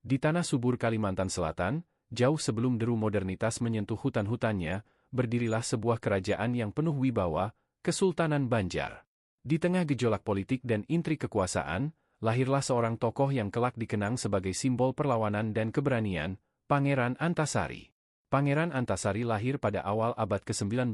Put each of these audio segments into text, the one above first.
Di tanah subur Kalimantan Selatan, jauh sebelum deru modernitas menyentuh hutan-hutannya, berdirilah sebuah kerajaan yang penuh wibawa, Kesultanan Banjar. Di tengah gejolak politik dan intrik kekuasaan, lahirlah seorang tokoh yang kelak dikenang sebagai simbol perlawanan dan keberanian, Pangeran Antasari. Pangeran Antasari lahir pada awal abad ke-19,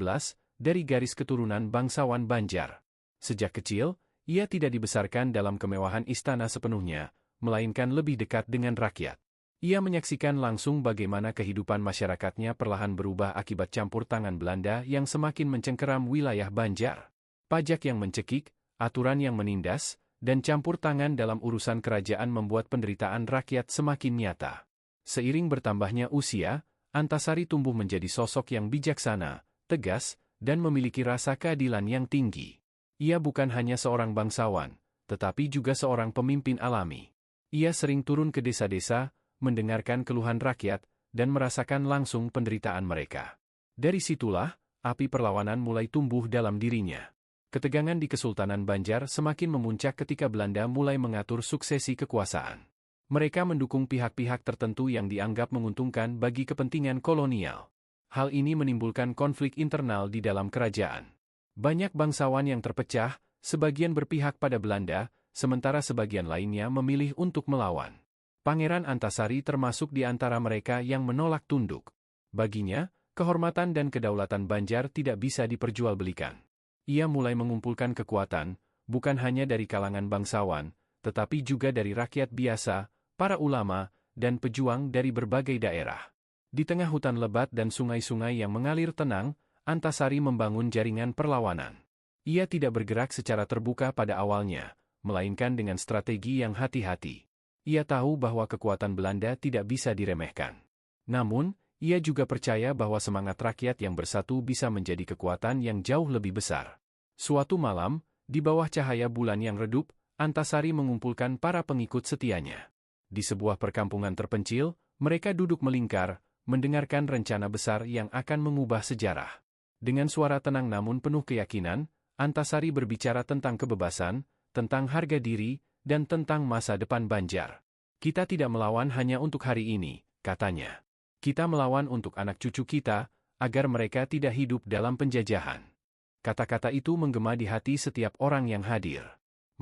dari garis keturunan bangsawan Banjar. Sejak kecil, ia tidak dibesarkan dalam kemewahan istana sepenuhnya, melainkan lebih dekat dengan rakyat. Ia menyaksikan langsung bagaimana kehidupan masyarakatnya perlahan berubah akibat campur tangan Belanda yang semakin mencengkeram wilayah Banjar. Pajak yang mencekik, aturan yang menindas, dan campur tangan dalam urusan kerajaan membuat penderitaan rakyat semakin nyata. Seiring bertambahnya usia, Antasari tumbuh menjadi sosok yang bijaksana, tegas, dan memiliki rasa keadilan yang tinggi. Ia bukan hanya seorang bangsawan, tetapi juga seorang pemimpin alami. Ia sering turun ke desa-desa, mendengarkan keluhan rakyat, dan merasakan langsung penderitaan mereka. Dari situlah, api perlawanan mulai tumbuh dalam dirinya. Ketegangan di Kesultanan Banjar semakin memuncak ketika Belanda mulai mengatur suksesi kekuasaan. Mereka mendukung pihak-pihak tertentu yang dianggap menguntungkan bagi kepentingan kolonial. Hal ini menimbulkan konflik internal di dalam kerajaan. Banyak bangsawan yang terpecah, sebagian berpihak pada Belanda, sementara sebagian lainnya memilih untuk melawan. Pangeran Antasari termasuk di antara mereka yang menolak tunduk. Baginya, kehormatan dan kedaulatan Banjar tidak bisa diperjualbelikan. Ia mulai mengumpulkan kekuatan, bukan hanya dari kalangan bangsawan, tetapi juga dari rakyat biasa, para ulama, dan pejuang dari berbagai daerah. Di tengah hutan lebat dan sungai-sungai yang mengalir tenang, Antasari membangun jaringan perlawanan. Ia tidak bergerak secara terbuka pada awalnya, melainkan dengan strategi yang hati-hati. Ia tahu bahwa kekuatan Belanda tidak bisa diremehkan. Namun, ia juga percaya bahwa semangat rakyat yang bersatu bisa menjadi kekuatan yang jauh lebih besar. Suatu malam, di bawah cahaya bulan yang redup, Antasari mengumpulkan para pengikut setianya. Di sebuah perkampungan terpencil, mereka duduk melingkar, mendengarkan rencana besar yang akan mengubah sejarah. Dengan suara tenang namun penuh keyakinan, Antasari berbicara tentang kebebasan, tentang harga diri, dan tentang masa depan Banjar. Kita tidak melawan hanya untuk hari ini, katanya. Kita melawan untuk anak cucu kita, agar mereka tidak hidup dalam penjajahan. Kata-kata itu menggema di hati setiap orang yang hadir.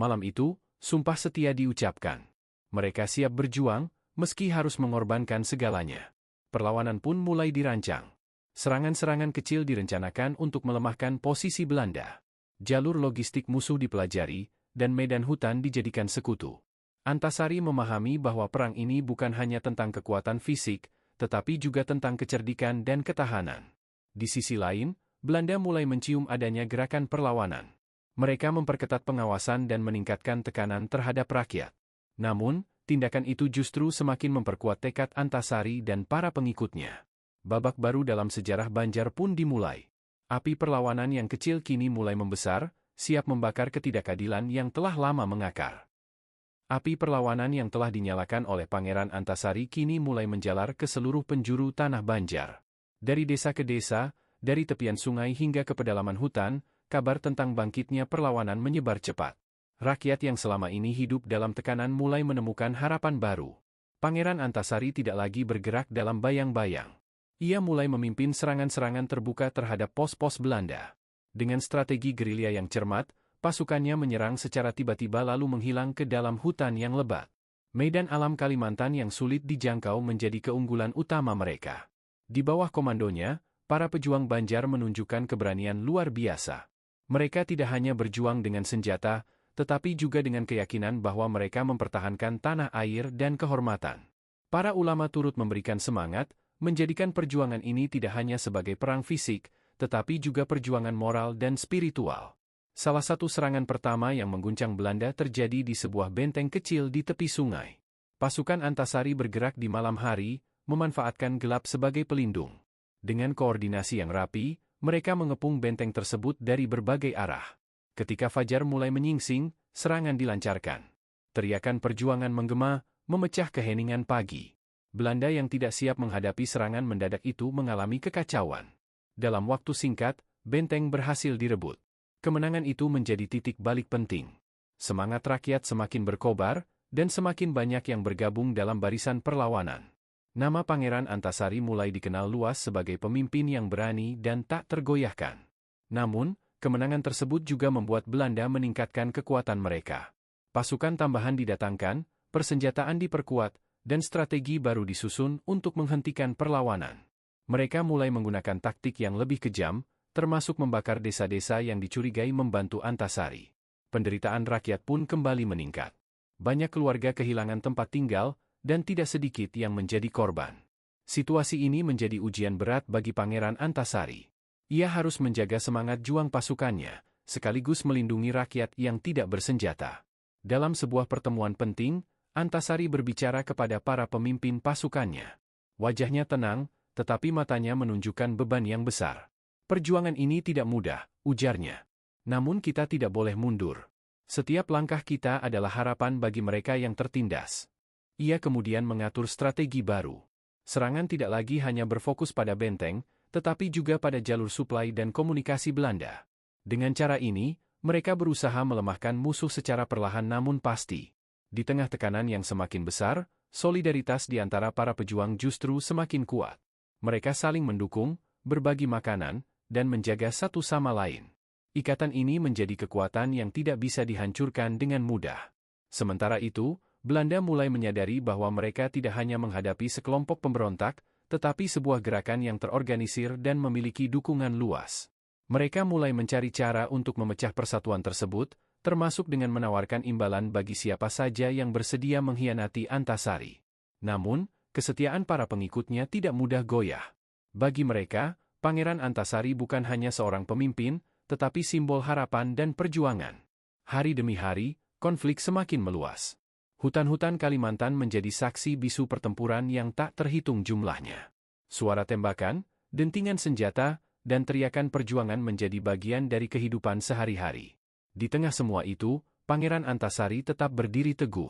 Malam itu, sumpah setia diucapkan. Mereka siap berjuang, meski harus mengorbankan segalanya. Perlawanan pun mulai dirancang. Serangan-serangan kecil direncanakan untuk melemahkan posisi Belanda. Jalur logistik musuh dipelajari, dan medan hutan dijadikan sekutu. Antasari memahami bahwa perang ini bukan hanya tentang kekuatan fisik, tetapi juga tentang kecerdikan dan ketahanan. Di sisi lain, Belanda mulai mencium adanya gerakan perlawanan. Mereka memperketat pengawasan dan meningkatkan tekanan terhadap rakyat. Namun, tindakan itu justru semakin memperkuat tekad Antasari dan para pengikutnya. Babak baru dalam sejarah Banjar pun dimulai. Api perlawanan yang kecil kini mulai membesar, siap membakar ketidakadilan yang telah lama mengakar. Api perlawanan yang telah dinyalakan oleh Pangeran Antasari kini mulai menjalar ke seluruh penjuru tanah Banjar. Dari desa ke desa, dari tepian sungai hingga ke pedalaman hutan, kabar tentang bangkitnya perlawanan menyebar cepat. Rakyat yang selama ini hidup dalam tekanan mulai menemukan harapan baru. Pangeran Antasari tidak lagi bergerak dalam bayang-bayang. Ia mulai memimpin serangan-serangan terbuka terhadap pos-pos Belanda. Dengan strategi gerilya yang cermat, pasukannya menyerang secara tiba-tiba lalu menghilang ke dalam hutan yang lebat. Medan alam Kalimantan yang sulit dijangkau menjadi keunggulan utama mereka. Di bawah komandonya, para pejuang Banjar menunjukkan keberanian luar biasa. Mereka tidak hanya berjuang dengan senjata, tetapi juga dengan keyakinan bahwa mereka mempertahankan tanah air dan kehormatan. Para ulama turut memberikan semangat, menjadikan perjuangan ini tidak hanya sebagai perang fisik, tetapi juga perjuangan moral dan spiritual. Salah satu serangan pertama yang mengguncang Belanda terjadi di sebuah benteng kecil di tepi sungai. Pasukan Antasari bergerak di malam hari, memanfaatkan gelap sebagai pelindung. Dengan koordinasi yang rapi, mereka mengepung benteng tersebut dari berbagai arah. Ketika fajar mulai menyingsing, serangan dilancarkan. Teriakan perjuangan menggema, memecah keheningan pagi. Belanda yang tidak siap menghadapi serangan mendadak itu mengalami kekacauan. Dalam waktu singkat, benteng berhasil direbut. Kemenangan itu menjadi titik balik penting. Semangat rakyat semakin berkobar, dan semakin banyak yang bergabung dalam barisan perlawanan. Nama Pangeran Antasari mulai dikenal luas sebagai pemimpin yang berani dan tak tergoyahkan. Namun, kemenangan tersebut juga membuat Belanda meningkatkan kekuatan mereka. Pasukan tambahan didatangkan, persenjataan diperkuat, dan strategi baru disusun untuk menghentikan perlawanan. Mereka mulai menggunakan taktik yang lebih kejam, termasuk membakar desa-desa yang dicurigai membantu Antasari. Penderitaan rakyat pun kembali meningkat. Banyak keluarga kehilangan tempat tinggal, dan tidak sedikit yang menjadi korban. Situasi ini menjadi ujian berat bagi Pangeran Antasari. Ia harus menjaga semangat juang pasukannya, sekaligus melindungi rakyat yang tidak bersenjata. Dalam sebuah pertemuan penting, Antasari berbicara kepada para pemimpin pasukannya. Wajahnya tenang, tetapi matanya menunjukkan beban yang besar. Perjuangan ini tidak mudah, ujarnya. Namun kita tidak boleh mundur. Setiap langkah kita adalah harapan bagi mereka yang tertindas. Ia kemudian mengatur strategi baru. Serangan tidak lagi hanya berfokus pada benteng, tetapi juga pada jalur suplai dan komunikasi Belanda. Dengan cara ini, mereka berusaha melemahkan musuh secara perlahan namun pasti. Di tengah tekanan yang semakin besar, solidaritas di antara para pejuang justru semakin kuat. Mereka saling mendukung, berbagi makanan, dan menjaga satu sama lain. Ikatan ini menjadi kekuatan yang tidak bisa dihancurkan dengan mudah. Sementara itu, Belanda mulai menyadari bahwa mereka tidak hanya menghadapi sekelompok pemberontak, tetapi sebuah gerakan yang terorganisir dan memiliki dukungan luas. Mereka mulai mencari cara untuk memecah persatuan tersebut, termasuk dengan menawarkan imbalan bagi siapa saja yang bersedia mengkhianati Antasari. Namun, kesetiaan para pengikutnya tidak mudah goyah. Bagi mereka, Pangeran Antasari bukan hanya seorang pemimpin, tetapi simbol harapan dan perjuangan. Hari demi hari, konflik semakin meluas. Hutan-hutan Kalimantan menjadi saksi bisu pertempuran yang tak terhitung jumlahnya. Suara tembakan, dentingan senjata, dan teriakan perjuangan menjadi bagian dari kehidupan sehari-hari. Di tengah semua itu, Pangeran Antasari tetap berdiri teguh.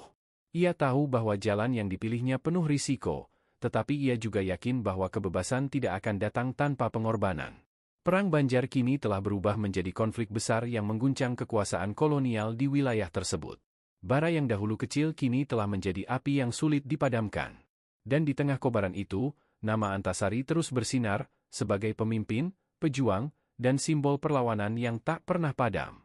Ia tahu bahwa jalan yang dipilihnya penuh risiko, tetapi ia juga yakin bahwa kebebasan tidak akan datang tanpa pengorbanan. Perang Banjar kini telah berubah menjadi konflik besar yang mengguncang kekuasaan kolonial di wilayah tersebut. Bara yang dahulu kecil kini telah menjadi api yang sulit dipadamkan. Dan di tengah kobaran itu, nama Antasari terus bersinar sebagai pemimpin, pejuang, dan simbol perlawanan yang tak pernah padam.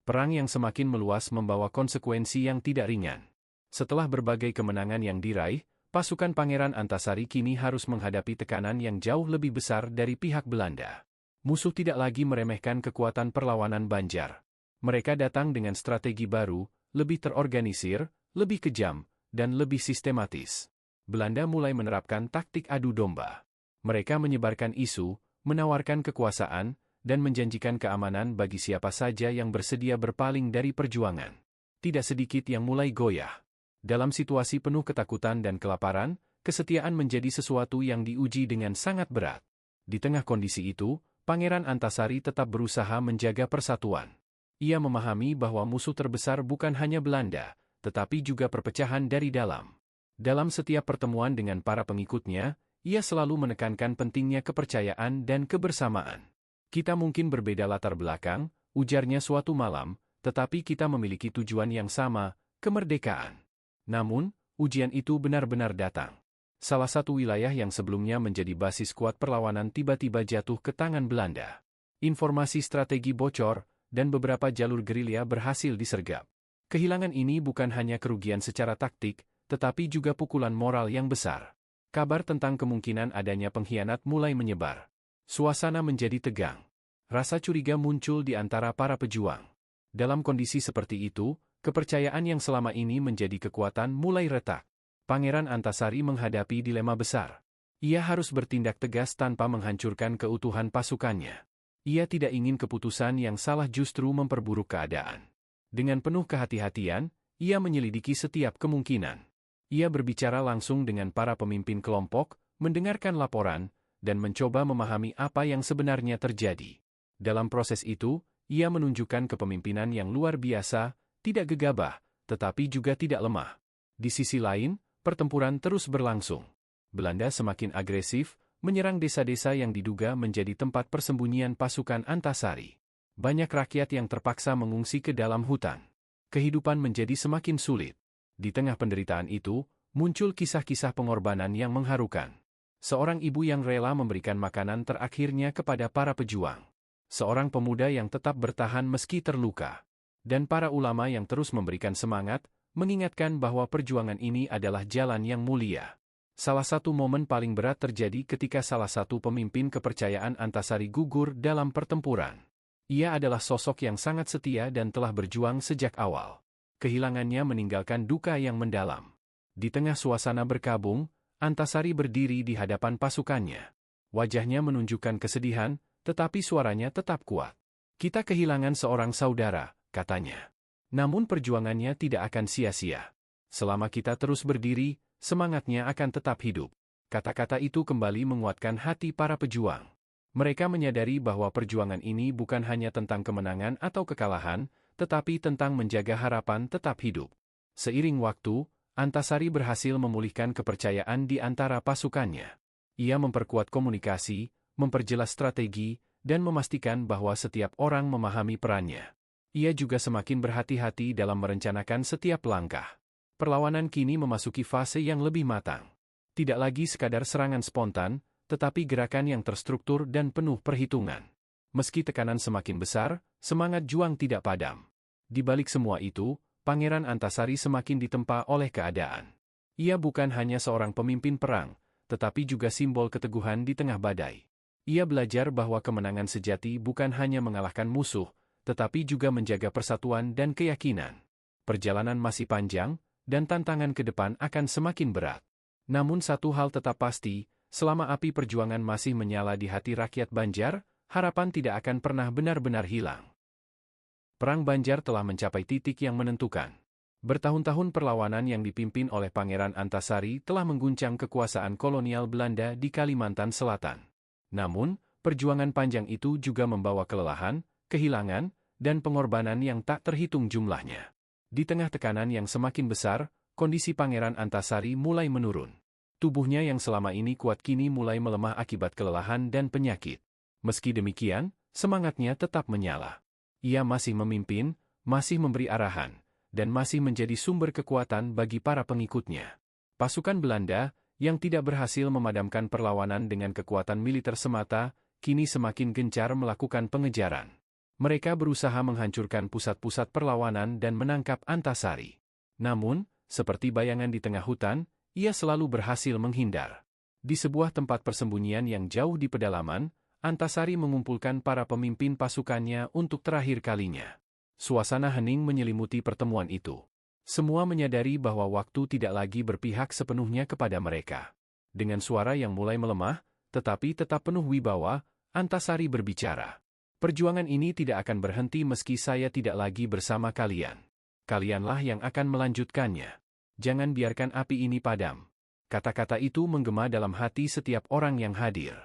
Perang yang semakin meluas membawa konsekuensi yang tidak ringan. Setelah berbagai kemenangan yang diraih, pasukan Pangeran Antasari kini harus menghadapi tekanan yang jauh lebih besar dari pihak Belanda. Musuh tidak lagi meremehkan kekuatan perlawanan Banjar. Mereka datang dengan strategi baru, lebih terorganisir, lebih kejam, dan lebih sistematis. Belanda mulai menerapkan taktik adu domba. Mereka menyebarkan isu, menawarkan kekuasaan, dan menjanjikan keamanan bagi siapa saja yang bersedia berpaling dari perjuangan. Tidak sedikit yang mulai goyah. Dalam situasi penuh ketakutan dan kelaparan, kesetiaan menjadi sesuatu yang diuji dengan sangat berat. Di tengah kondisi itu, Pangeran Antasari tetap berusaha menjaga persatuan. Ia memahami bahwa musuh terbesar bukan hanya Belanda, tetapi juga perpecahan dari dalam. Dalam setiap pertemuan dengan para pengikutnya, ia selalu menekankan pentingnya kepercayaan dan kebersamaan. Kita mungkin berbeda latar belakang, ujarnya suatu malam, tetapi kita memiliki tujuan yang sama, kemerdekaan. Namun, ujian itu benar-benar datang. Salah satu wilayah yang sebelumnya menjadi basis kuat perlawanan tiba-tiba jatuh ke tangan Belanda. Informasi strategi bocor, dan beberapa jalur gerilya berhasil disergap. Kehilangan ini bukan hanya kerugian secara taktik, tetapi juga pukulan moral yang besar. Kabar tentang kemungkinan adanya pengkhianat mulai menyebar. Suasana menjadi tegang. Rasa curiga muncul di antara para pejuang. Dalam kondisi seperti itu, kepercayaan yang selama ini menjadi kekuatan mulai retak. Pangeran Antasari menghadapi dilema besar. Ia harus bertindak tegas tanpa menghancurkan keutuhan pasukannya. Ia tidak ingin keputusan yang salah justru memperburuk keadaan. Dengan penuh kehati-hatian, ia menyelidiki setiap kemungkinan. Ia berbicara langsung dengan para pemimpin kelompok, mendengarkan laporan, dan mencoba memahami apa yang sebenarnya terjadi. Dalam proses itu, ia menunjukkan kepemimpinan yang luar biasa, tidak gegabah, tetapi juga tidak lemah. Di sisi lain, pertempuran terus berlangsung. Belanda semakin agresif, menyerang desa-desa yang diduga menjadi tempat persembunyian pasukan Antasari. Banyak rakyat yang terpaksa mengungsi ke dalam hutan. Kehidupan menjadi semakin sulit. Di tengah penderitaan itu, muncul kisah-kisah pengorbanan yang mengharukan. Seorang ibu yang rela memberikan makanan terakhirnya kepada para pejuang. Seorang pemuda yang tetap bertahan meski terluka. Dan para ulama yang terus memberikan semangat, mengingatkan bahwa perjuangan ini adalah jalan yang mulia. Salah satu momen paling berat terjadi ketika salah satu pemimpin kepercayaan Antasari gugur dalam pertempuran. Ia adalah sosok yang sangat setia dan telah berjuang sejak awal. Kehilangannya meninggalkan duka yang mendalam. Di tengah suasana berkabung, Antasari berdiri di hadapan pasukannya. Wajahnya menunjukkan kesedihan, tetapi suaranya tetap kuat. "Kita kehilangan seorang saudara," katanya. "Namun perjuangannya tidak akan sia-sia. Selama kita terus berdiri, semangatnya akan tetap hidup." Kata-kata itu kembali menguatkan hati para pejuang. Mereka menyadari bahwa perjuangan ini bukan hanya tentang kemenangan atau kekalahan, tetapi tentang menjaga harapan tetap hidup. Seiring waktu, Antasari berhasil memulihkan kepercayaan di antara pasukannya. Ia memperkuat komunikasi, memperjelas strategi, dan memastikan bahwa setiap orang memahami perannya. Ia juga semakin berhati-hati dalam merencanakan setiap langkah. Perlawanan kini memasuki fase yang lebih matang. Tidak lagi sekadar serangan spontan, tetapi gerakan yang terstruktur dan penuh perhitungan. Meski tekanan semakin besar, semangat juang tidak padam. Di balik semua itu, Pangeran Antasari semakin ditempa oleh keadaan. Ia bukan hanya seorang pemimpin perang, tetapi juga simbol keteguhan di tengah badai. Ia belajar bahwa kemenangan sejati bukan hanya mengalahkan musuh, tetapi juga menjaga persatuan dan keyakinan. Perjalanan masih panjang, dan tantangan ke depan akan semakin berat. Namun satu hal tetap pasti, selama api perjuangan masih menyala di hati rakyat Banjar, harapan tidak akan pernah benar-benar hilang. Perang Banjar telah mencapai titik yang menentukan. Bertahun-tahun perlawanan yang dipimpin oleh Pangeran Antasari telah mengguncang kekuasaan kolonial Belanda di Kalimantan Selatan. Namun, perjuangan panjang itu juga membawa kelelahan, kehilangan, dan pengorbanan yang tak terhitung jumlahnya. Di tengah tekanan yang semakin besar, kondisi Pangeran Antasari mulai menurun. Tubuhnya yang selama ini kuat kini mulai melemah akibat kelelahan dan penyakit. Meski demikian, semangatnya tetap menyala. Ia masih memimpin, masih memberi arahan, dan masih menjadi sumber kekuatan bagi para pengikutnya. Pasukan Belanda, yang tidak berhasil memadamkan perlawanan dengan kekuatan militer semata, kini semakin gencar melakukan pengejaran. Mereka berusaha menghancurkan pusat-pusat perlawanan dan menangkap Antasari. Namun, seperti bayangan di tengah hutan, ia selalu berhasil menghindar. Di sebuah tempat persembunyian yang jauh di pedalaman, Antasari mengumpulkan para pemimpin pasukannya untuk terakhir kalinya. Suasana hening menyelimuti pertemuan itu. Semua menyadari bahwa waktu tidak lagi berpihak sepenuhnya kepada mereka. Dengan suara yang mulai melemah, tetapi tetap penuh wibawa, Antasari berbicara. "Perjuangan ini tidak akan berhenti meski saya tidak lagi bersama kalian. Kalianlah yang akan melanjutkannya. Jangan biarkan api ini padam." Kata-kata itu menggema dalam hati setiap orang yang hadir.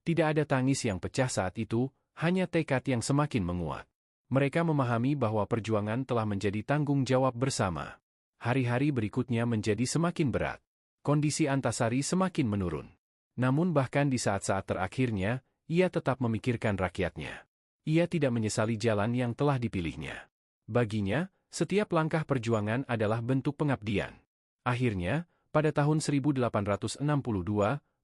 Tidak ada tangis yang pecah saat itu, hanya tekad yang semakin menguat. Mereka memahami bahwa perjuangan telah menjadi tanggung jawab bersama. Hari-hari berikutnya menjadi semakin berat. Kondisi Antasari semakin menurun. Namun bahkan di saat-saat terakhirnya, ia tetap memikirkan rakyatnya. Ia tidak menyesali jalan yang telah dipilihnya. Baginya, setiap langkah perjuangan adalah bentuk pengabdian. Akhirnya, pada tahun 1862,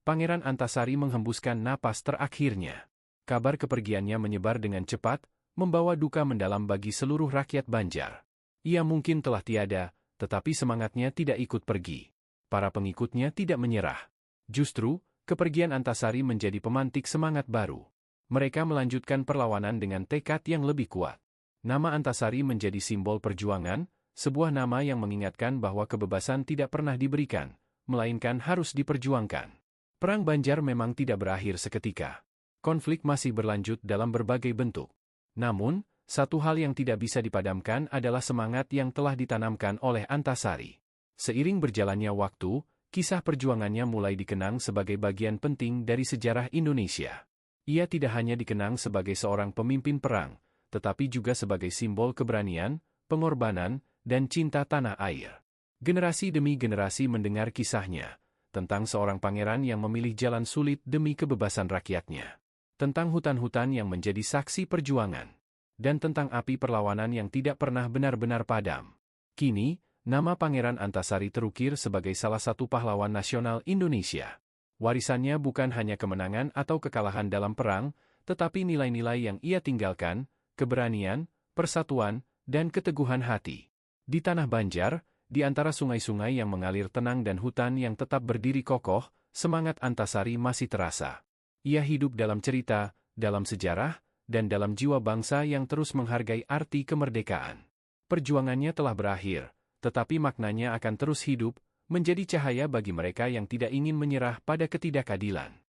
Pangeran Antasari menghembuskan napas terakhirnya. Kabar kepergiannya menyebar dengan cepat, membawa duka mendalam bagi seluruh rakyat Banjar. Ia mungkin telah tiada, tetapi semangatnya tidak ikut pergi. Para pengikutnya tidak menyerah. Justru, kepergian Antasari menjadi pemantik semangat baru. Mereka melanjutkan perlawanan dengan tekad yang lebih kuat. Nama Antasari menjadi simbol perjuangan, sebuah nama yang mengingatkan bahwa kebebasan tidak pernah diberikan, melainkan harus diperjuangkan. Perang Banjar memang tidak berakhir seketika. Konflik masih berlanjut dalam berbagai bentuk. Namun, satu hal yang tidak bisa dipadamkan adalah semangat yang telah ditanamkan oleh Antasari. Seiring berjalannya waktu, kisah perjuangannya mulai dikenang sebagai bagian penting dari sejarah Indonesia. Ia tidak hanya dikenang sebagai seorang pemimpin perang, tetapi juga sebagai simbol keberanian, pengorbanan, dan cinta tanah air. Generasi demi generasi mendengar kisahnya, tentang seorang pangeran yang memilih jalan sulit demi kebebasan rakyatnya. Tentang hutan-hutan yang menjadi saksi perjuangan. Dan tentang api perlawanan yang tidak pernah benar-benar padam. Kini, Nama Pangeran Antasari terukir sebagai salah satu pahlawan nasional Indonesia. Warisannya bukan hanya kemenangan atau kekalahan dalam perang, tetapi nilai-nilai yang ia tinggalkan, keberanian, persatuan, dan keteguhan hati. Di tanah Banjar, di antara sungai-sungai yang mengalir tenang dan hutan yang tetap berdiri kokoh, semangat Antasari masih terasa. Ia hidup dalam cerita, dalam sejarah, dan dalam jiwa bangsa yang terus menghargai arti kemerdekaan. Perjuangannya telah berakhir, tetapi maknanya akan terus hidup, menjadi cahaya bagi mereka yang tidak ingin menyerah pada ketidakadilan.